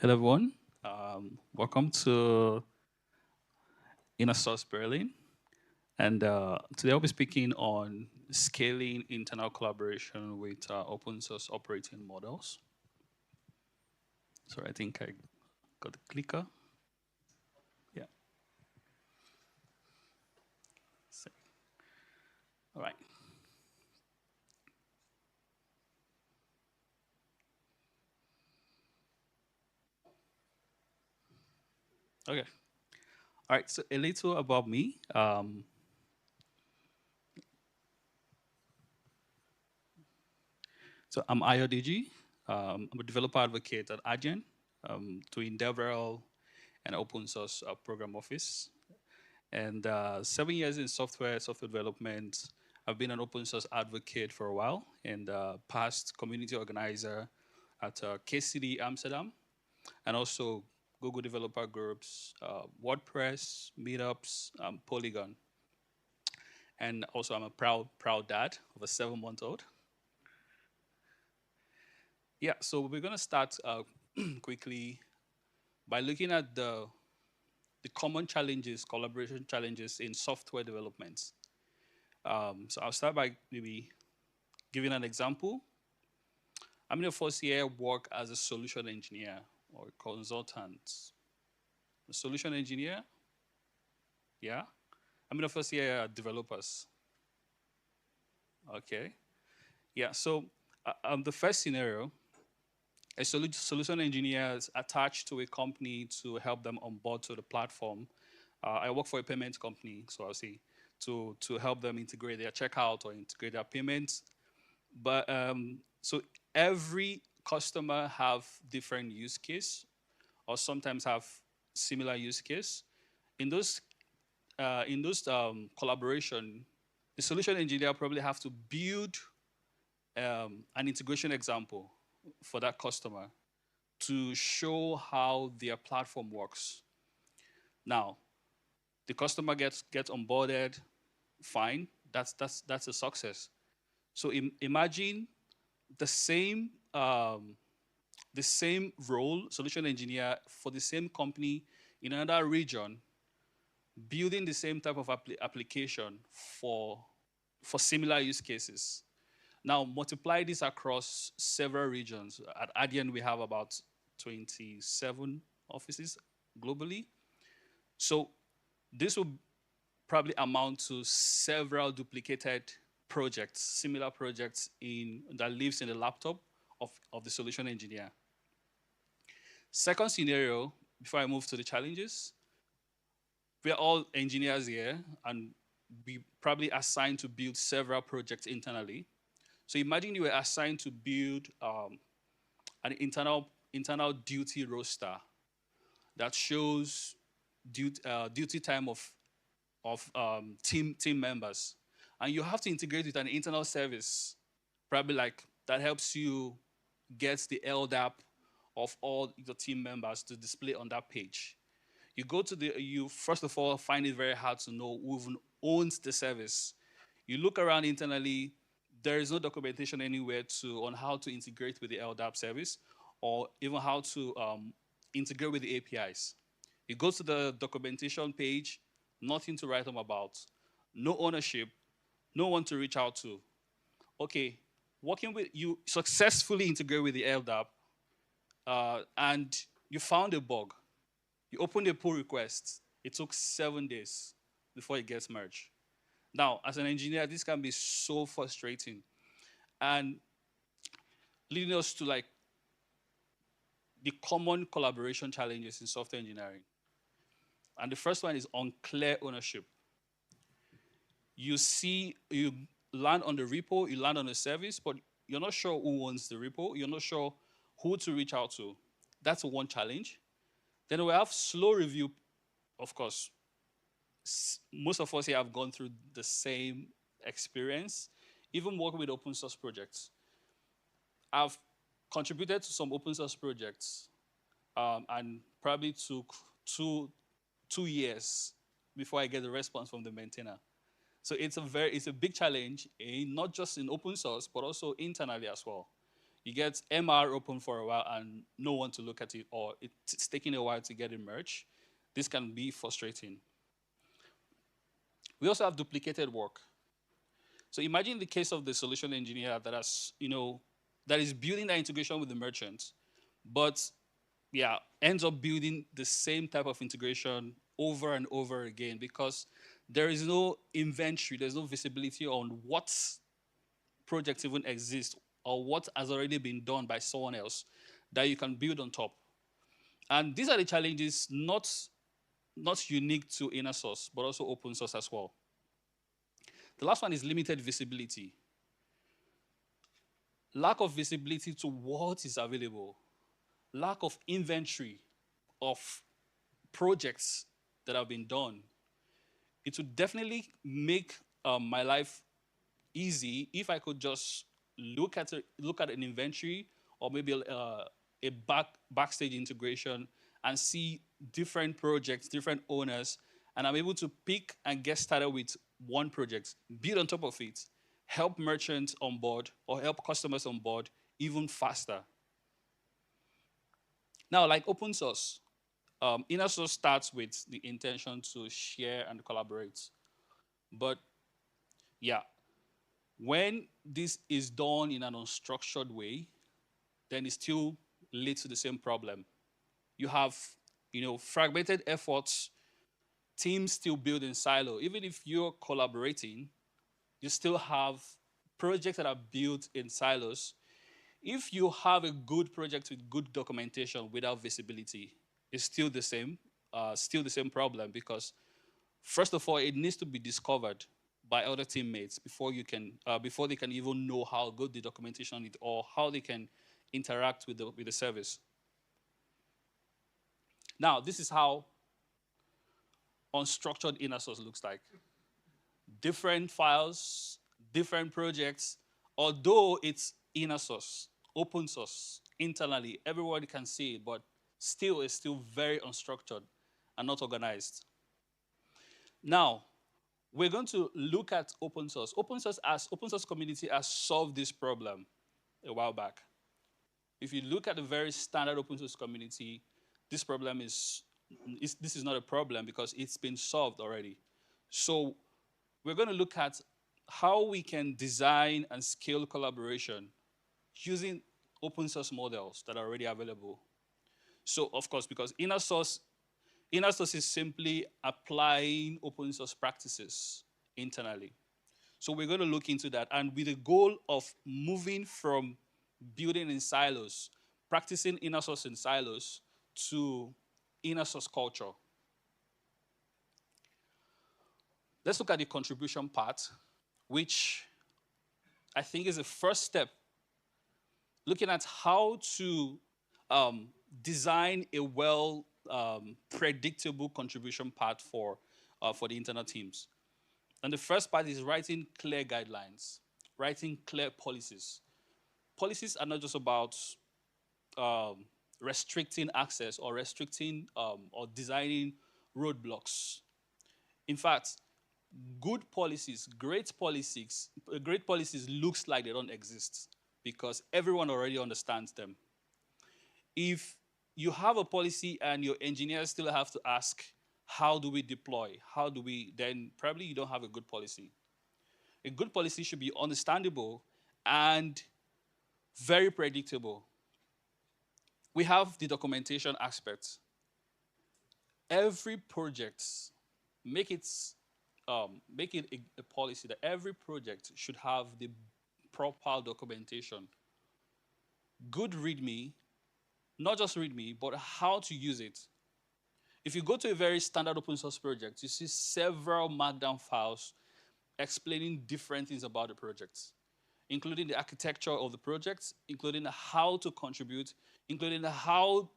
Hello, everyone. Welcome to InnerSource Berlin. And today I'll be speaking on scaling internal collaboration with open source operating models. So I think I got the clicker. Yeah. So- all right. Okay. All right. So a little about me. So I'm Ayodeji. I'm a developer advocate at Adyen, doing DevRel and open source program office. And 7 years in software development. I've been an open source advocate for a while and past community organizer at KCD Amsterdam and also Google developer groups, WordPress, meetups, Polygon. And also I'm a proud dad of a 7-month-old. Yeah, so we're going to start quickly by looking at the common challenges, collaboration challenges in software development. So I'll start by maybe giving an example. How many of us here work as a solution engineer or a consultant? A solution engineer? Yeah. How many of us here are developers? Okay. Yeah. So the first scenario, a solution engineer is attached to a company to help them onboard to the platform. I work for a payment company, so I'll say to help them integrate their checkout or integrate their payments. But so every customer have different use case, or sometimes have similar use case. In those collaboration, the solution engineer probably have to build an integration example for that customer to show how their platform works. Now, the customer gets onboarded, fine. That's a success. So imagine the same the same role, solution engineer for the same company in another region, building the same type of application for similar use cases. Now multiply this across several regions. At Adyen, we have about 27 offices globally. So this will probably amount to several duplicated projects, similar projects in that lives in the laptop of the solution engineer. Second scenario, before I move to the challenges, we're all engineers here and we probably assigned to build several projects internally. So imagine you were assigned to build an internal duty roster that shows duty time of team members, and you have to integrate with an internal service, probably like that helps you get the LDAP of all your team members to display on that page. You first of all find it very hard to know who even owns the service. You look around internally, there is no documentation anywhere on how to integrate with the LDAP service or even how to integrate with the APIs. You go to the documentation page, nothing to write home about, no ownership, no one to reach out to. Okay, working with you successfully integrate with the LDAP, and you found a bug. You opened a pull request. It took 7 days before it gets merged. Now, as an engineer, this can be so frustrating and leading us to like the common collaboration challenges in software engineering. And the first one is unclear ownership. You land on the repo, you land on the service, but you're not sure who owns the repo. You're not sure who to reach out to. That's one challenge. Then we have slow review. Of course, most of us here have gone through the same experience, even working with open source projects. I've contributed to some open source projects, and probably took two years before I get a response from the maintainer. So it's a big challenge, not just in open source, but also internally as well. You get MR open for a while and no one to look at it, or it's taking a while to get it merged. This can be frustrating. We also have duplicated work. So imagine the case of the solution engineer that has, that is building that integration with the merchant, but yeah, ends up building the same type of integration over and over again because there is no inventory, there's no visibility on what projects even exist or what has already been done by someone else that you can build on top. And these are the challenges not unique to InnerSource, but also open source as well. The last one is limited visibility. Lack of visibility to what is available. Lack of inventory of projects that have been done. It would definitely make my life easy if I could just look at an inventory or maybe a backstage integration and see different projects, different owners, and I'm able to pick and get started with one project, build on top of it, help merchants on board or help customers on board even faster. Now, like open source, InnerSource starts with the intention to share and collaborate. But yeah, when this is done in an unstructured way, then it still leads to the same problem. You have, fragmented efforts, teams still build in silo. Even if you're collaborating, you still have projects that are built in silos. If you have a good project with good documentation without visibility, it's still the same problem because first of all, it needs to be discovered by other teammates before they can even know how good the documentation is or how they can interact with the service. Now, this is how unstructured InnerSource looks like. Different files, different projects, although it's InnerSource, open source, internally, everybody can see it, but it's still very unstructured and not organized. Now, we're going to look at open source. Open source community has solved this problem a while back. If you look at the very standard open source community, this is not a problem because it's been solved already. So we're going to look at how we can design and scale collaboration using open source models that are already available. So of course, because InnerSource is simply applying open source practices internally. So we're going to look into that, and with the goal of moving from building in silos, practicing InnerSource in silos, to InnerSource culture. Let's look at the contribution part, which I think is the first step, looking at how to design a well predictable contribution path for the internal teams. And the first part is writing clear guidelines, writing clear policies. Policies are not just about restricting access or restricting or designing roadblocks. In fact, great policies looks like they don't exist because everyone already understands them. If you have a policy and your engineers still have to ask, how do we deploy? Then probably you don't have a good policy. A good policy should be understandable and very predictable. We have the documentation aspect. Every project, make it a policy that every project should have the proper documentation. Good README, not just README, but how to use it. If you go to a very standard open source project, you see several Markdown files explaining different things about the project, including the architecture of the project, including how to contribute, including how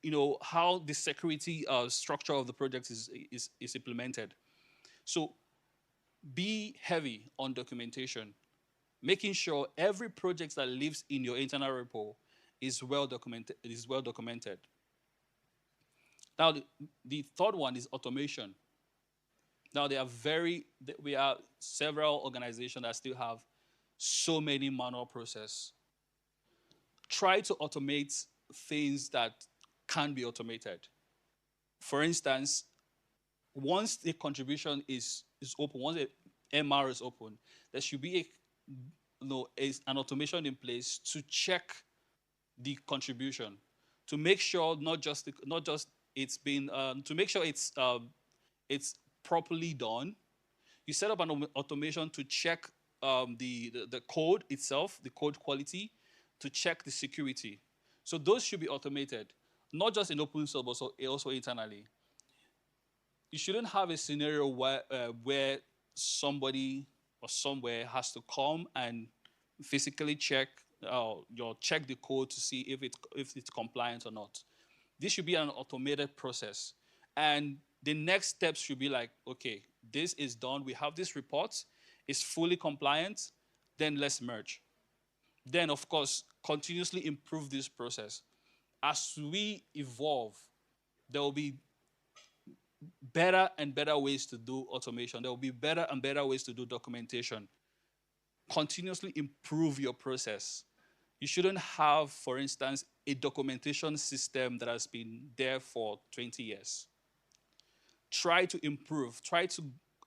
the security structure of the project is implemented. So be heavy on documentation, making sure every project that lives in your internal repo is well documented. Now, the third one is automation. Now, we are several organizations that still have so many manual process. Try to automate things that can be automated. For instance, once the contribution is open, once the MR is open, there should be an automation in place to check the contribution, to make sure not just it's been to make sure it's properly done. You set up an automation to check the code itself, the code quality, to check the security. So those should be automated, not just in open source, but also internally. You shouldn't have a scenario where somebody or somewhere has to come and physically check the code to see if it's compliant or not. This should be an automated process, and the next steps should be like, okay, this is done. We have this report. It's fully compliant. Then let's merge. Then, of course, continuously improve this process. As we evolve, there will be better and better ways to do automation. There will be better and better ways to do documentation. Continuously improve your process. You shouldn't have, for instance, a documentation system that has been there for 20 years. Try to improve, try to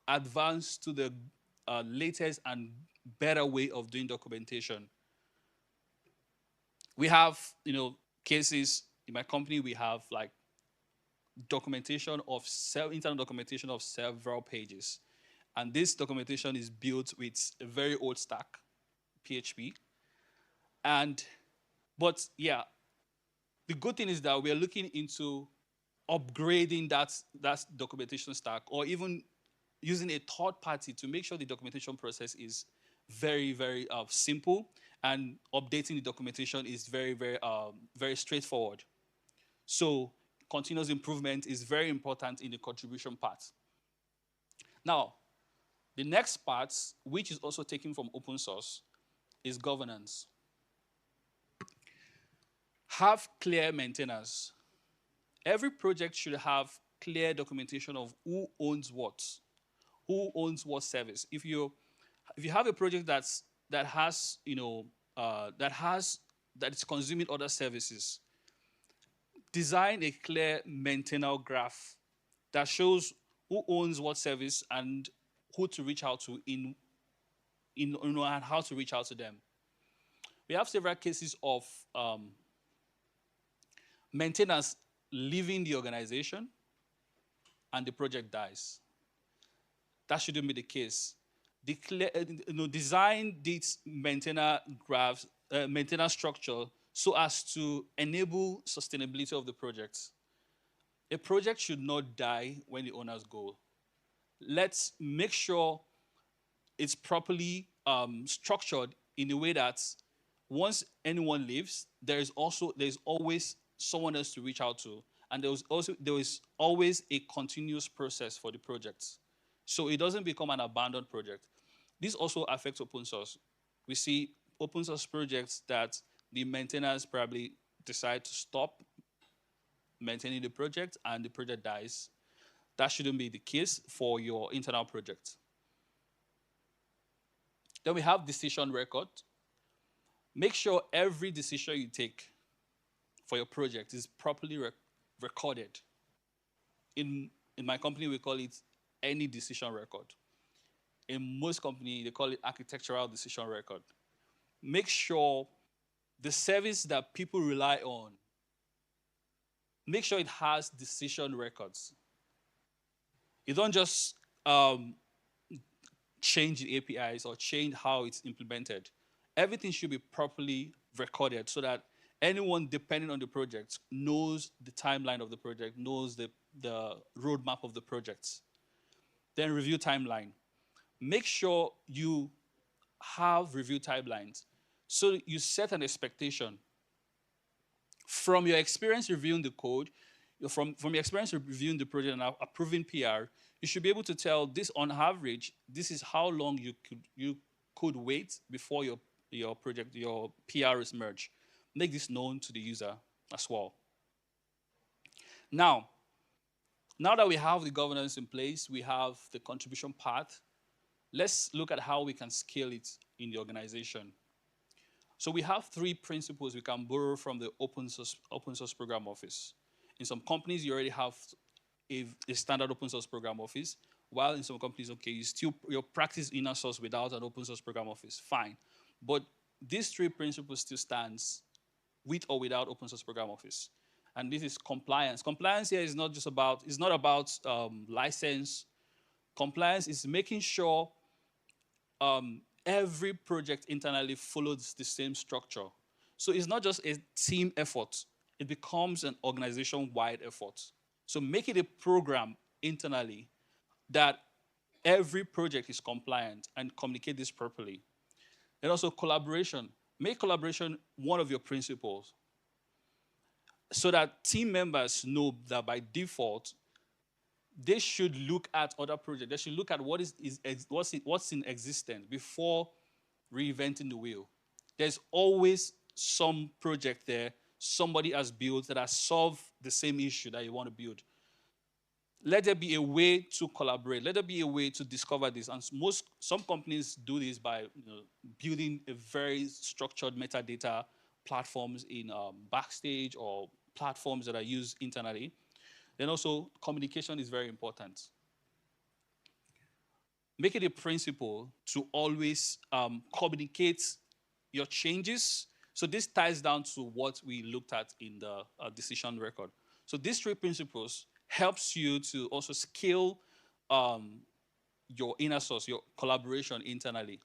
advance to the latest and better way of doing documentation. We have, cases in my company. We have like documentation of internal documentation of several pages, and this documentation is built with a very old stack, PHP. But yeah, the good thing is that we are looking into upgrading that documentation stack, or even using a third party to make sure the documentation process is very, very simple, and updating the documentation is very, very, very straightforward. So continuous improvement is very important in the contribution part. Now, the next part, which is also taken from open source, is governance. Have clear maintainers. Every project should have clear documentation of who owns what service. If you have a project that is consuming other services, design a clear maintainer graph that shows who owns what service and who to reach out to and how to reach out to them. We have several cases of maintainers leaving the organization and the project dies. That shouldn't be the case. Design this maintainer graphs, maintainer structure, so as to enable sustainability of the project. A project should not die when the owners go. Let's make sure it's properly structured in a way that once anyone leaves, there is always someone else to reach out to, and there is always a continuous process for the project, so it doesn't become an abandoned project. This also affects open source. We see open source projects that the maintainers probably decide to stop maintaining the project and the project dies. That shouldn't be the case for your internal project. Then we have decision record. Make sure every decision you take for your project is properly recorded. In my company, we call it any decision record. In most companies, they call it architectural decision record. Make sure the service that people rely on, make sure it has decision records. You don't just change the APIs or change how it's implemented. Everything should be properly recorded so that anyone depending on the project knows the timeline of the project, knows the roadmap of the project. Then review timeline. Make sure you have review timelines. So you set an expectation. From your experience reviewing the code, from your experience reviewing the project and approving PR, you should be able to tell this on average, this is how long you could wait before your project, your PR is merged. Make this known to the user as well. Now that we have the governance in place, we have the contribution part, let's look at how we can scale it in the organization. So we have three principles we can borrow from the open source program office. In some companies, you already have a standard open source program office, while in some companies, okay, you practice inner source without an open source program office, fine. But these three principles still stands with or without open source program office. And this is compliance. Compliance here is not just about, it's not about license. Compliance is making sure every project internally follows the same structure. So it's not just a team effort, it becomes an organization-wide effort. So make it a program internally that every project is compliant and communicate this properly. And also collaboration. Make collaboration one of your principles so that team members know that by default, they should look at other projects. They should look at what's in existence before reinventing the wheel. There's always some project there somebody has built that has solved the same issue that you want to build. Let there be a way to collaborate. Let there be a way to discover this. And some companies do this by building a very structured metadata platforms in Backstage or platforms that are used internally. Then also, communication is very important. Make it a principle to always communicate your changes. So this ties down to what we looked at in the decision record. So these three principles helps you to also scale your inner source, your collaboration internally.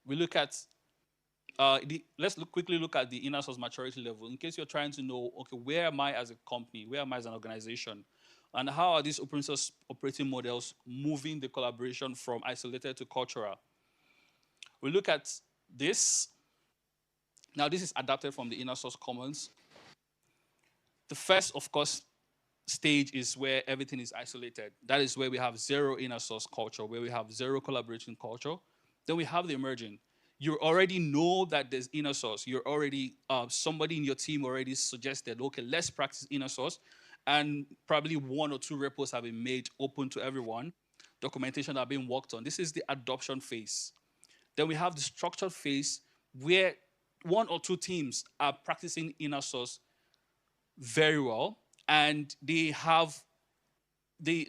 We look at, let's quickly look at the inner source maturity level in case you're trying to know, okay, where am I as a company? Where am I as an organization? And how are these open source operating models moving the collaboration from isolated to cultural? We look at this. Now, this is adapted from the inner source commons. The first, of course, stage is where everything is isolated. That is where we have zero inner source culture, where we have zero collaboration culture. Then we have the emerging. You already know that there's inner source. You're already, somebody in your team already suggested, okay, let's practice inner source. And probably one or two repos have been made open to everyone. Documentation are being worked on. This is the adoption phase. Then we have the structured phase where one or two teams are practicing inner source very well, and they have they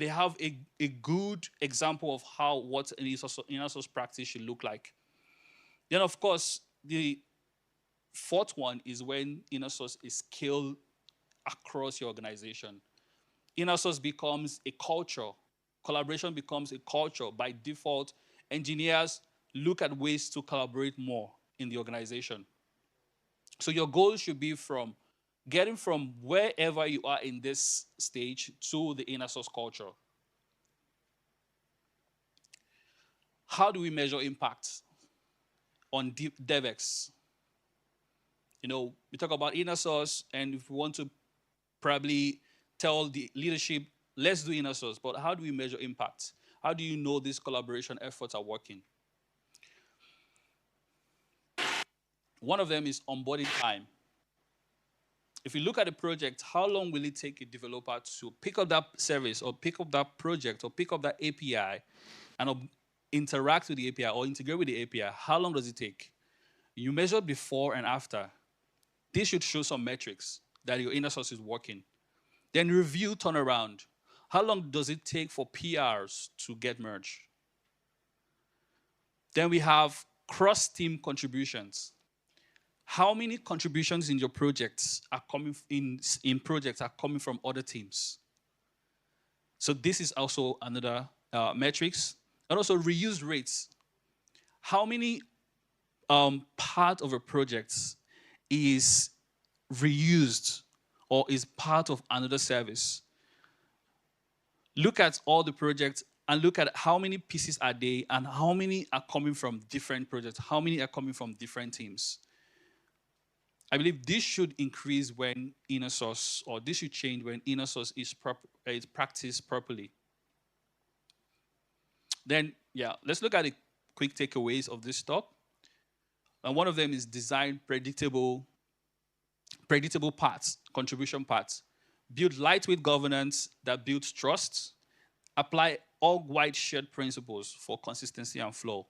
have a good example of what an inner source practice should look like. Then, of course, the fourth one is when inner source is scaled across your organization. Inner source becomes a culture. Collaboration becomes a culture. By default, engineers look at ways to collaborate more in the organization. So your goal should be from getting from wherever you are in this stage to the inner source culture. How do we measure impact on DevX? We talk about inner source, and if we want to probably tell the leadership, let's do inner source, but how do we measure impact? How do you know these collaboration efforts are working? One of them is onboarding time. If you look at a project, how long will it take a developer to pick up that service or pick up that project or pick up that API and interact with the API or integrate with the API? How long does it take? You measure before and after. This should show some metrics that your inner source is working. Then review turnaround. How long does it take for PRs to get merged? Then we have cross-team contributions. How many contributions in your projects are coming in projects are coming from other teams? So this is also another metrics. And also reuse rates. How many part of a project is reused or is part of another service? Look at all the projects and look at how many pieces are they and how many are coming from different projects, how many are coming from different teams. I believe this should increase when inner source, or this should change when inner source is practiced properly. Then, let's look at the quick takeaways of this talk. And one of them is design predictable paths, contribution paths. Build lightweight governance that builds trust. Apply org-wide shared principles for consistency and flow.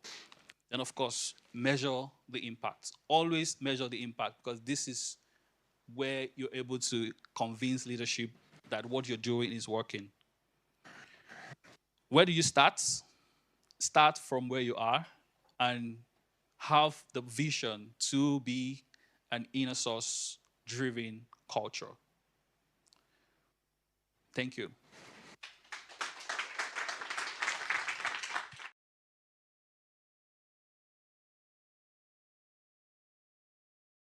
And of course, measure the impact. Always measure the impact, because this is where you're able to convince leadership that what you're doing is working. Where do you start? Start from where you are and have the vision to be an inner source driven culture. Thank you.